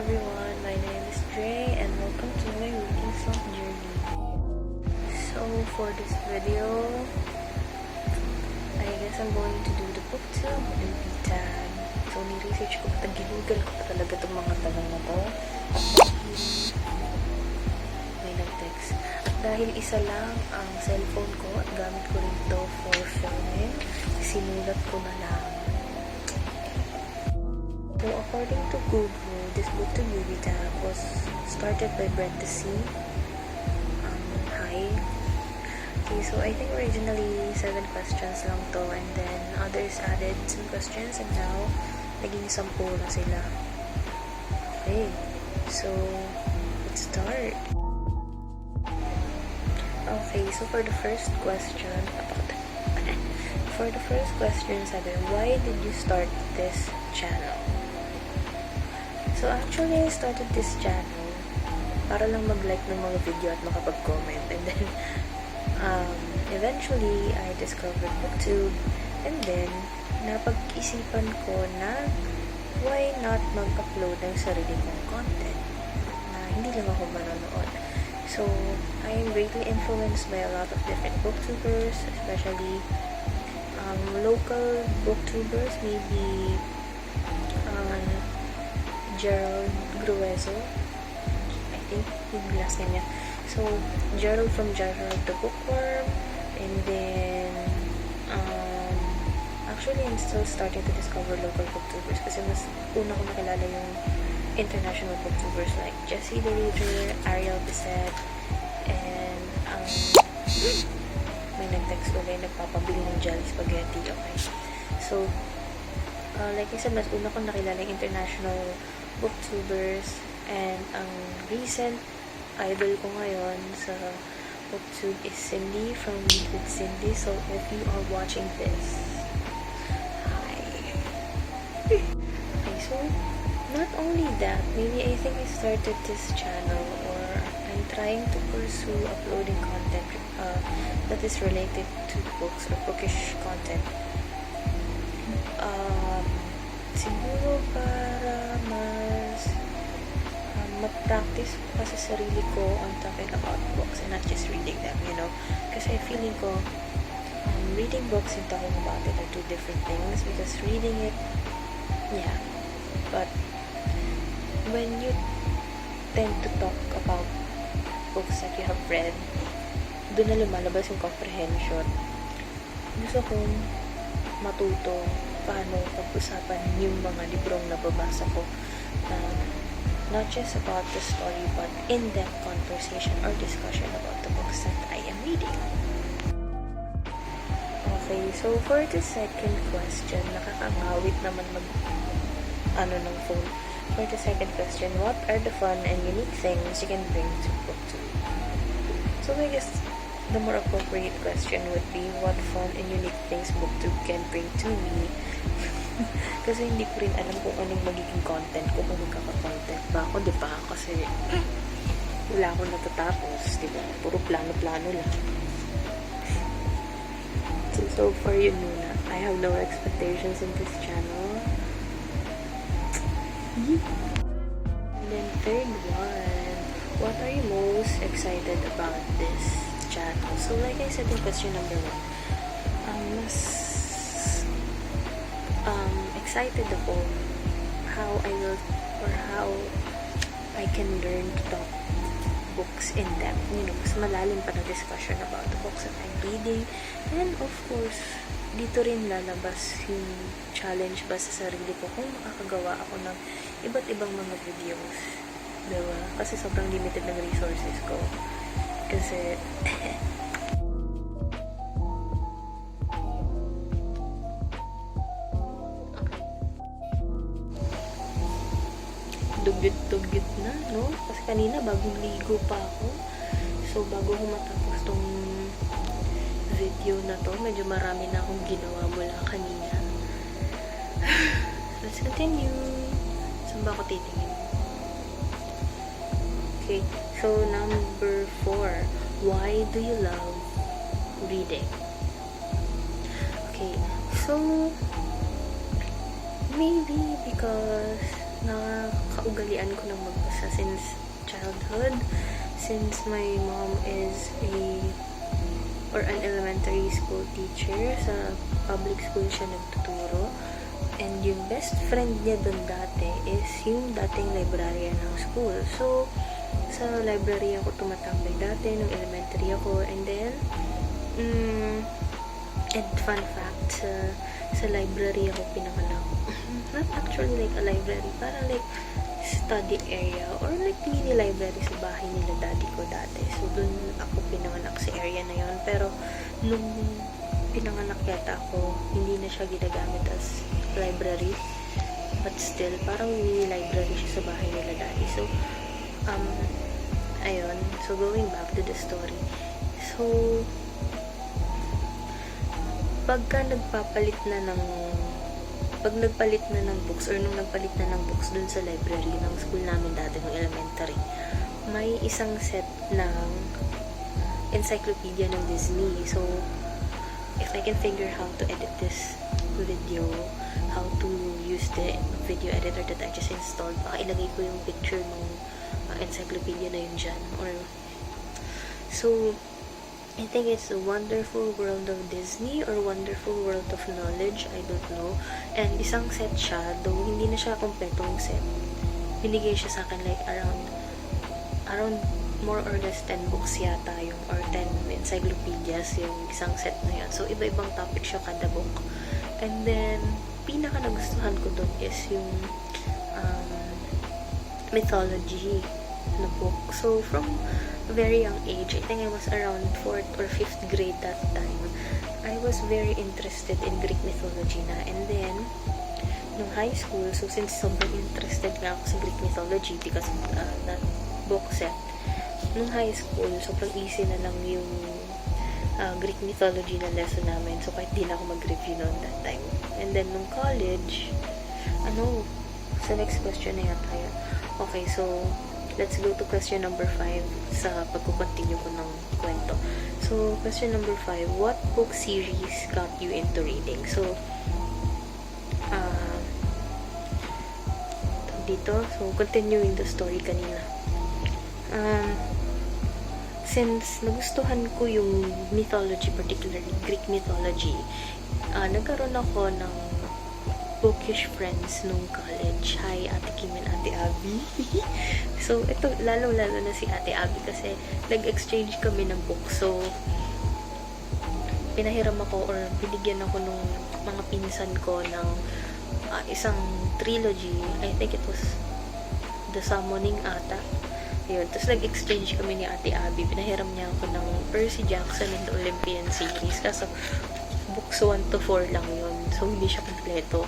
everyone, my name is Dre and welcome to my reading slump journey. So for this video, I guess I'm going to do the Booktube Newbie tag. So ni-research ko at ginugal ko pa talaga itong mga tanong na to. May nag-text. At dahil isa lang ang cellphone ko at gamit ko rin ito for filming, sinulat ko na lang. So according to Google, this Booktube Newbie tab was started by Brent C. Hi. Okay, so I think originally 7 questions lang to, and then others added some questions, and now naging 10 na sila. Okay, so let's start. Okay, so for the first question, sabi, why did you start this channel? So actually, I started this channel para lang mag-like ng mga video at makapag-comment, and then eventually I discovered Booktube, and then napag-isipan ko na why not mag-upload ng sarili kong content na hindi lang ako manonood. So I'm greatly influenced by a lot of different booktubers, especially local booktubers, maybe Gerald Grueso, I think yung last name niya. So Gerald from Gerald the Bookworm, and then actually I'm still starting to discover local booktubers kasi mas una ko nakilala yung international booktubers like Jessie the Reader, Ariel Bisset, and may nag-text ulit, nagpapabili ng jelly spaghetti. Okay, so like I said, mas una ko nakilala yung international booktubers, and ang recent idol ko ngayon sa booktube is Cindy from Read with Cindy. So if you are watching this, hi. Okay, so not only that, maybe I think I started this channel, or I'm trying to pursue uploading content that is related to books or bookish content. Siguro para mas mag-practice ko sa sarili ko on talking about books and not just reading them, you know? Kasi feeling ko, reading books and talking about it are two different things, because reading it, yeah, but when you tend to talk about books that you have read, doon na lumalabas yung comprehension. Gusto kong matuto paano pag-usapan yung mga librong nababasa ko, not just about the story but in-depth conversation or discussion about the books that I am reading. Okay, so for the second question, nakakangawit naman ng phone. For the second question, what are the fun and unique things you can bring to Booktube? So I guess the more appropriate question would be, what fun and unique things Booktube can bring to me? Kasi hindi ko rin alam kung anong magiging content ko, kung magkaka-content ba ako, di ba? Kasi wala akong natatapos, di ba? Puro plano-plano lang. So far yun muna. I have no expectations in this channel. And then third one, what are you most excited about this channel? So like I said in question number 1, mas excited ako how I can learn to talk books in depth, you know, mas malalim pa na discussion about the books that I'm reading. And of course, dito rin lalabas yung challenge ba sa sarili ko kung makakagawa ako ng iba't ibang mga videos, diba? Kasi sobrang limited ng resources ko. Kasi dugyot na, no? Kasi kanina bagong ligo pa ako. So bago ko matapos tong video na to, medyo marami na akong ginawa mula kanina. Let's continue. Saan ba ako titingin? Okay, so number 4, why do you love reading? Okay, so maybe because Nakaugalian ko ng magbasa since childhood. Since my mom is an elementary school teacher, sa public school siya nagtuturo. And yung best friend niya dun dati is yung dating librarian ng school. So, sa library ako tumatambay dati nung elementary ako. And then, and fun fact, sa library ako pinanganak. Not actually like a library, parang like study area or like mini library sa bahay nila daddy ko dati. So, dun ako pinanganak sa area na yon. Pero, nung pinanganak yata ako, hindi na siya ginagamit as library. But still, parang mini library siya sa bahay nila daddy. So, ayun. So, going back to the story. So, pagka nagpalit na ng books or nung nagpalit na ng books dun sa library ng school namin dati ng elementary, may isang set ng encyclopedia ng Disney. So, if I can figure how to edit this video, how to use the video editor that I just installed, baka ilagay ko yung picture ng encyclopedia na yun dyan. So, I think it's a wonderful world of Disney or wonderful world of knowledge. I don't know. And isang set siya, though hindi na siya kompletong set. Binigay siya sa akin like around more or less 10 books yata yung, or 10 encyclopedias yung isang set na yun. So, iba-ibang topic siya kada book. And then, pinaka nagustuhan ko dun is yung mythology na book. So, from a very young age, I think I was around 4th or 5th grade that time, I was very interested in Greek mythology na. And then, nung high school, so since sobrang interested nga ako sa Greek mythology because of that book set, nung high school, sobrang easy na lang yung Greek mythology na lesson namin. So, kahit di na ako mag-review noon that time. And then, nung college, sa next question na yata yun. Okay, so, let's go to question number 5 sa pagkukontinue ko ng kwento. So, question number 5, what book series got you into reading? So, continuing the story kanina. Since nagustuhan ko yung mythology, particularly Greek mythology, nagkaroon ako ng bookish friends nung college. Hi, Ate Kim and Ate Abby. So, ito, lalo-lalo na si Ate Abby kasi nag-exchange kami ng book. So, pinahiram ako or binigyan ako nung mga pinsan ko ng isang trilogy. I think it was The Summoning ata. Yun. Tapos nag-exchange kami ni Ate Abby. Pinahiram niya ako ng Percy Jackson and the Olympian series. Kaso, books 1 to 4 lang yun. So, hindi siya kompleto.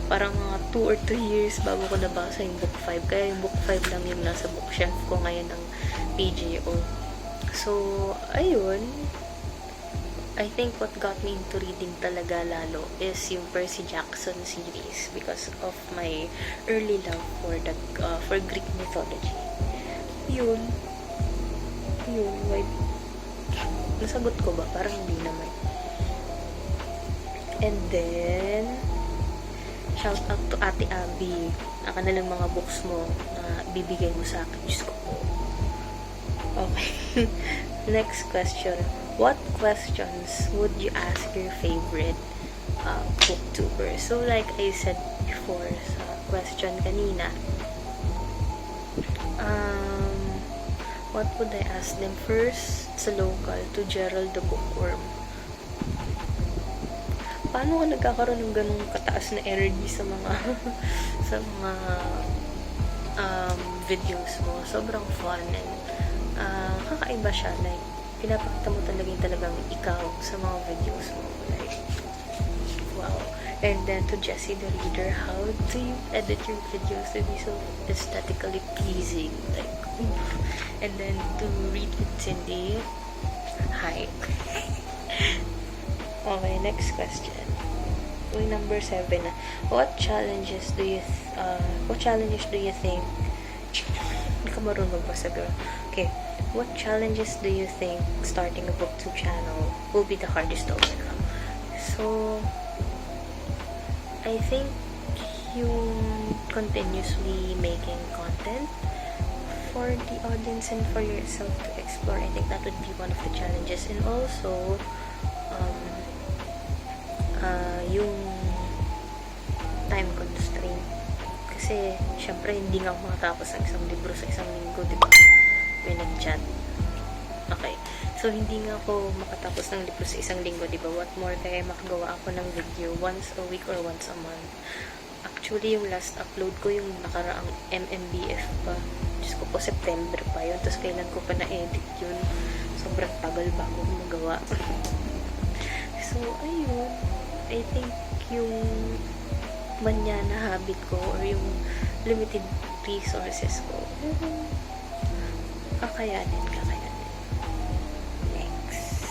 Parang mga 2 or 3 years bago ko nabasa yung book 5. Kaya yung book 5 lang yung nasa bookshelf ko ngayon ng PJO. So, ayun. I think what got me into reading talaga lalo is yung Percy Jackson series because of my early love for Greek mythology. Yun. Why? Nasagot ko ba? Parang hindi naman. And then, shout out to Ate Abby. Naka na lang mga books mo na bibigay mo sa akin. Diyos ko. Okay. Next question. What questions would you ask your favorite booktuber? So, like I said before sa question kanina, what would I ask them? First, sa local, to Gerald the Bookworm. Paano ka nagkakaroon ng ganung kataas na energy sa mga videos mo? Sobrang fun and kakaiba siya. Like, pinapakita mo talagang ikaw sa mga videos mo. Like, wow. And then to Jessie the Reader, how do you edit your videos to be so aesthetically pleasing? Like, and then to Read with Cindy, hi. Okay, next question. Number 7. What challenges do you think? Hindi ka marunong magbasa, girl. Okay. What challenges do you think starting a booktube channel will be the hardest to overcome? So, I think yung continuously making content for the audience and for yourself to explore. I think that would be one of the challenges. And also, yung time constraint. Kasi, syempre, hindi nga ako makatapos ng isang libro sa isang linggo, diba? May nag-chat. Okay. So, hindi nga ako makatapos ng libro sa isang linggo, diba? What more, kaya makagawa ako ng video once a week or once a month. Actually, yung last upload ko, yung nakaraang MMBF pa. Diyos ko po, September pa yun. Tapos, kailan ko pa na-edit yun. Sobrang tagal bago magawa. So, ayun. I think yung manyana habit ko or yung limited resources ko, kakayanin. Next.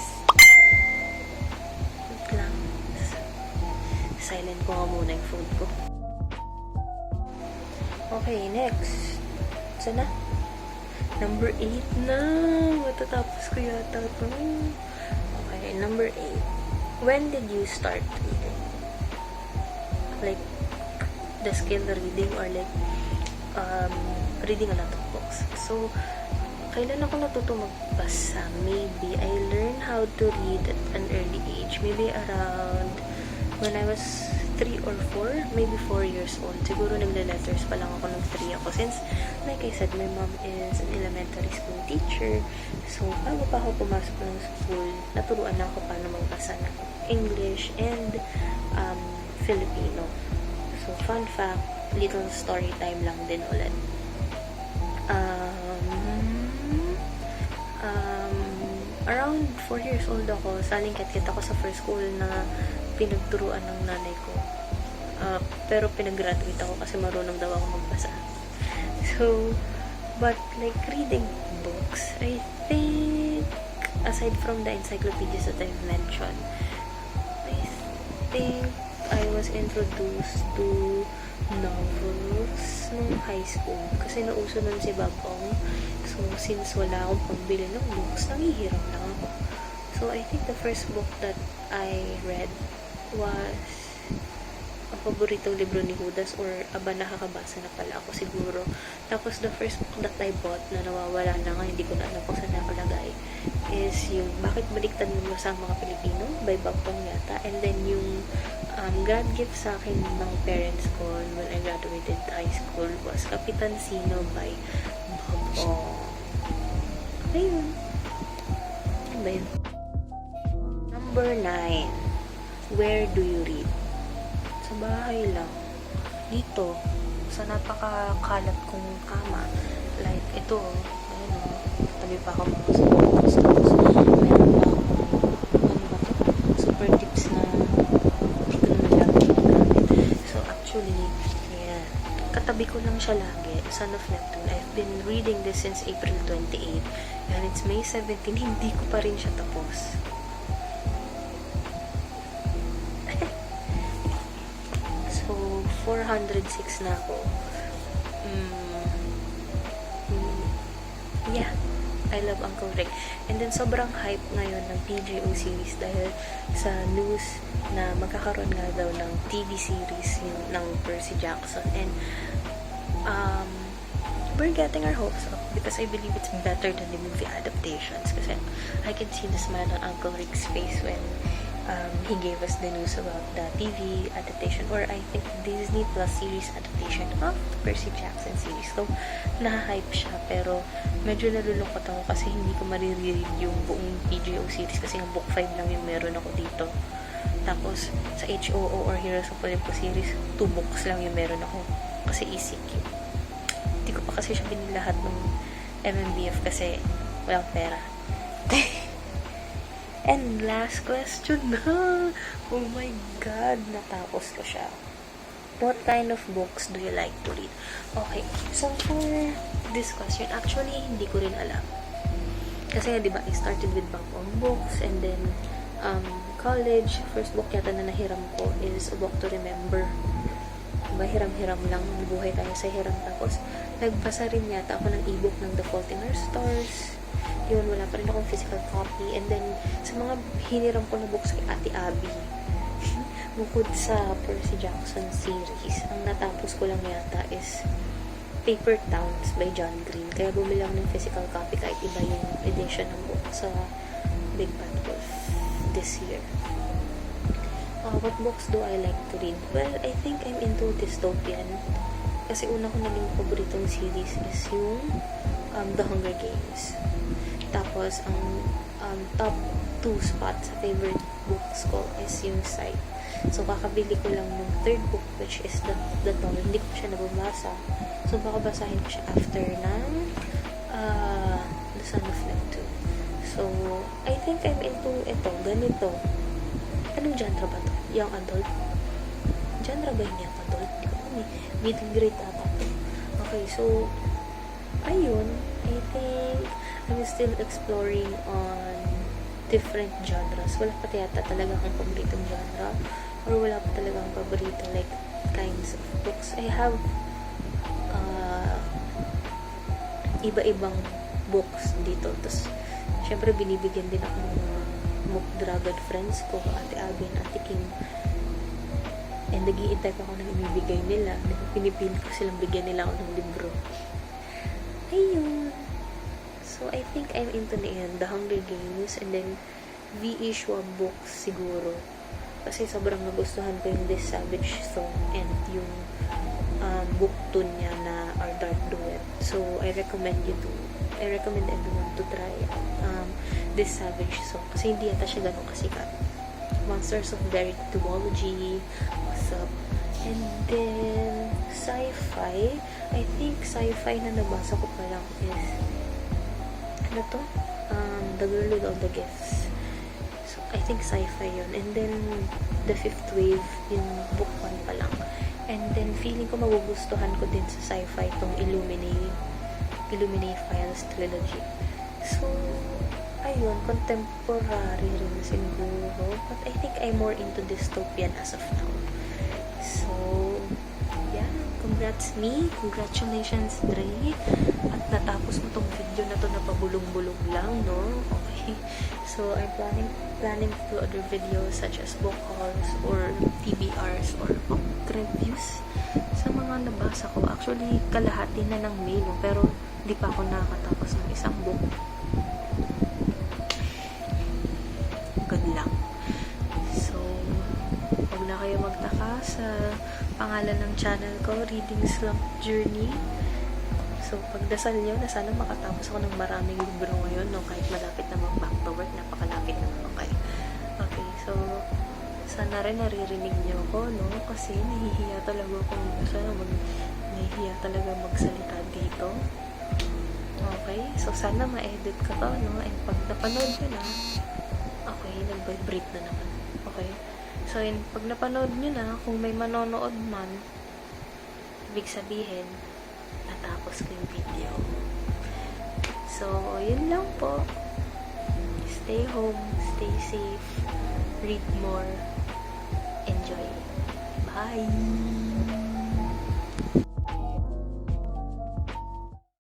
Wait lang. Silent ko nga muna yung phone ko. Okay, next. Saan na? Number 8 na. Matatapos ko yata ito. Okay, number 8. When did you start reading? Like, the skill reading or like, reading a lot of books. So, kailan ako natuto magbasa? Maybe I learned how to read at an early age. Maybe around when I was 3 or 4, maybe 4 years old. Siguro nagle-letters pa lang ako nung 3 ako. Since, like I said, my mom is an elementary school teacher. So, bago pa ako pumasok ng school, naturuan na ako paano magbasa ng English and Filipino. So, fun fact, little story time lang din ulit. Around 4 years old ako, saling kat-kit ako sa first school na pinagturuan ng nanay ko. Pero pinag-graduate ako kasi marunong daw ako magbasa. So, but like reading books, I think, aside from the encyclopedias that I've mentioned, I think I was introduced to novels nung high school. Kasi nauso nun si Babong. So, since wala akong pambili ng books, nangihiram lang ako. So, I think the first book that I read was ang paboritong libro ni Judas or aba nakakabasa na pala ako siguro. Tapos the first book that I bought na nawawala na nga, hindi ko na alam kung saan nakalagay, is yung Bakit Baliktad Mo sa Mga Pilipino by Babong yata. And then yung grad gift sa akin ng parents ko when I graduated high school was Kapitan Sino by Babong. Ayun. Ano ba yun? Number 9. Where do you read? Sa bahay lang. Dito. Sa napakakalat kong kama. Like, ito. Ayun o. Tabi pa ako mga sa tapos. Meron pa ako. Ano ba ito? Super tips na hindi ko naman lagi ginagamit. So, actually, yeah. Katabi ko lang siya lagi. Son of Neptune. I've been reading this since April 28. And it's May 17. Hindi ko pa rin siya tapos. So, 406 na ako. Yeah. I love Uncle Rick. And then, sobrang hype ngayon ng PJO series dahil sa news na magkakaroon nga daw ng TV series ng Percy Jackson. And, we're getting our hopes up because I believe it's better than the movie adaptations. Kasi I can see the smile on Uncle Rick's face when he gave us the news about the TV adaptation, or I think Disney Plus series adaptation of the Percy Jackson series. So, na-hype siya, pero medyo nalulungkot ako kasi hindi ko mariread yung buong PJO series kasi yung book 5 lang yung meron ako dito. Tapos, sa HOO or Heroes of Olympus series, 2 books lang yung meron ako kasi ECQ. Hindi ko pa kasi siya binilahat ng MMBF kasi walang pera. And last question na. Oh my God, natapos ko siya. What kind of books do you like to read? Okay, so for this question, actually, hindi ko rin alam. Kasi, di ba, I started with Babong books, and then, college, first book yata na nahiram ko is A Book to Remember. Diba, hiram-hiram lang, buhay tayo sa hiram. Tapos, nagbasa rin yata ako ng ebook ng The Fault in Our Stars. Yun, wala pa rin akong physical copy. And then, sa mga hiniram ko na books kay Ate Abby, bukod sa Percy Jackson series, ang natapos ko lang yata is Paper Towns by John Green. Kaya bumili ako ng physical copy kahit iba yung edition ng book sa Big Bad Wolf this year. What books do I like to read? Well, I think I'm into dystopian. Kasi una ko naging paboritong series is yung The Hunger Games. Tapos, ang top 2 spots sa favorite books ko is yung Sight. So, kakabili ko lang ng third book, which is The Toll. Hindi ko siya nababasa. So, baka basahin ko siya after ng The Son of Neptune. So, I think I'm into ganito. Anong genre ba to? Young adult? Genre ba yung young adult? Hindi ko alam eh. Middle grade ata to. Okay, so, ayun. I think I'm still exploring on different genres. Wala pa yata talaga akong paboritong genre. Or wala pa talaga akong paboritong like kinds of books. I have iba-ibang books dito. Tapos, syempre, binibigyan din ako ng mga book dragon friends ko, Ate Abby and Ate Kim. And nag-iintay pa ako ng ibibigay nila. Pinipili ko silang bigyan nila ako ng libro. Ayun. So, I think I'm into The Hunger Games and then V.E. Schwab books siguro. Kasi sobrang nagustuhan ko yung This Savage Song and yung book 2 niya na Our Dark Duet. So, I recommend everyone to try This Savage Song. Kasi hindi yata siya ganun kasikat. Monsters of Varied Duology. What's up? And then, sci-fi. I think sci-fi na nabasa ko pa lang is ano to? The Girl with All the Gifts. So, I think sci-fi yun. And then, The Fifth Wave, yung book 1 pa lang. And then, feeling ko magugustuhan ko din sa sci-fi itong Illuminae Files Trilogy. So, ayun, contemporary rin siguro. But I think I'm more into dystopian as of now. So, yeah, congrats me. Congratulations, Dre. At natapos mo tong video na to na pabulong-bulong lang, no? Okay. So, I'm planning to do other videos such as book hauls or TBRs or book reviews sa mga nabasa ko. Actually, kalahati na ng May, no? Pero, di pa ako nakakatapos ng isang book. Good lang. So, huwag na kayo magtaka sa pangalan ng channel ko, Reading Slump Journey. So, pagdasal nyo na sana makatapos ako ng maraming libro ngayon, no? Kahit malapit na mag-back to work, napakalapit na naman. Okay, so, sana rin naririnig nyo ako, no? Kasi nahihiya talaga magsalita dito. Okay, so sana ma-edit ka to, no? And pag napanood nyo na, okay, nag-vibrate na naman. Okay, so pag napanood nyo na, kung may manonood man, ibig sabihin, natapos ko yung video. So, yun lang po. Stay home, stay safe, read more, enjoy. Bye!